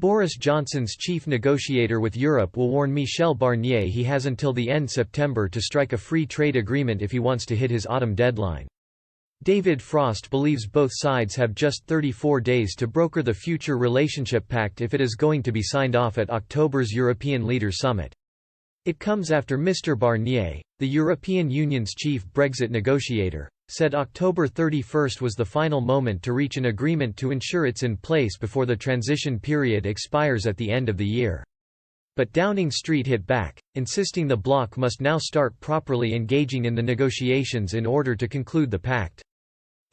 Boris Johnson's chief negotiator with Europe will warn Michel Barnier he has until the end September to strike a free trade agreement if he wants to hit his autumn deadline. David Frost believes both sides have just 34 days to broker the future relationship pact if it is going to be signed off at October's European Leaders Summit. It comes after Mr. Barnier, the European Union's chief Brexit negotiator, said October 31 was the final moment to reach an agreement to ensure it's in place before the transition period expires at the end of the year. But Downing Street hit back, insisting the bloc must now start properly engaging in the negotiations in order to conclude the pact.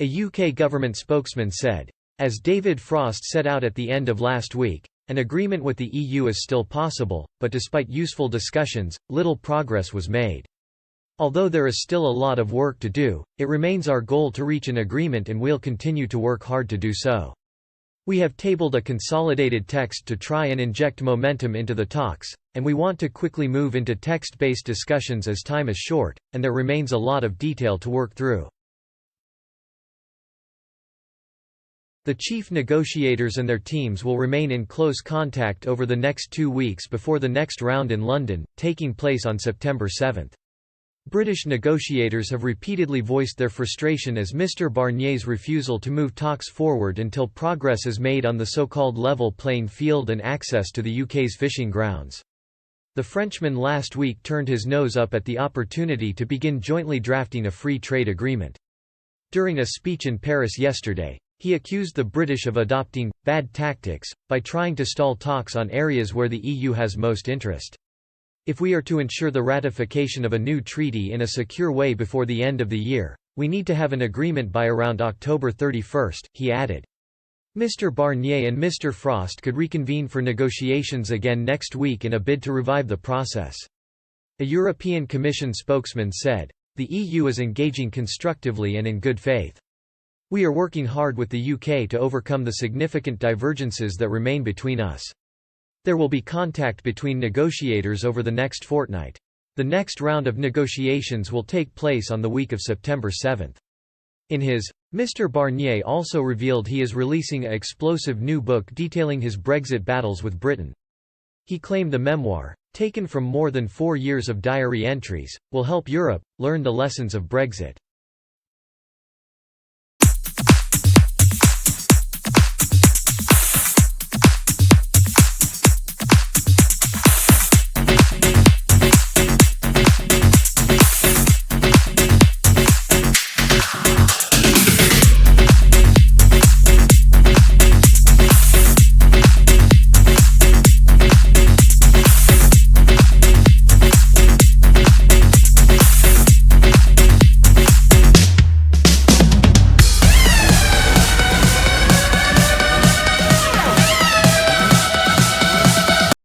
A UK government spokesman said, "As David Frost set out at the end of last week, an agreement with the EU is still possible, but despite useful discussions, little progress was made. Although there is still a lot of work to do, it remains our goal to reach an agreement and we'll continue to work hard to do so. We have tabled a consolidated text to try and inject momentum into the talks, and we want to quickly move into text-based discussions as time is short, and there remains a lot of detail to work through." The chief negotiators and their teams will remain in close contact over the next 2 weeks before the next round in London, taking place on September 7. British negotiators have repeatedly voiced their frustration as Mr. Barnier's refusal to move talks forward until progress is made on the so-called level playing field and access to the UK's fishing grounds. The Frenchman last week turned his nose up at the opportunity to begin jointly drafting a free trade agreement. During a speech in Paris yesterday, he accused the British of adopting bad tactics by trying to stall talks on areas where the EU has most interest. If we are to ensure the ratification of a new treaty in a secure way before the end of the year, we need to have an agreement by around October 31, he added. Mr. Barnier and Mr. Frost could reconvene for negotiations again next week in a bid to revive the process. A European Commission spokesman said, "The EU is engaging constructively and in good faith. We are working hard with the UK to overcome the significant divergences that remain between us. There will be contact between negotiators over the next fortnight. The next round of negotiations will take place on the week of September 7. In his, Mr. Barnier also revealed he is releasing an explosive new book detailing his Brexit battles with Britain. He claimed the memoir, taken from more than 4 years of diary entries, will help Europe learn the lessons of Brexit.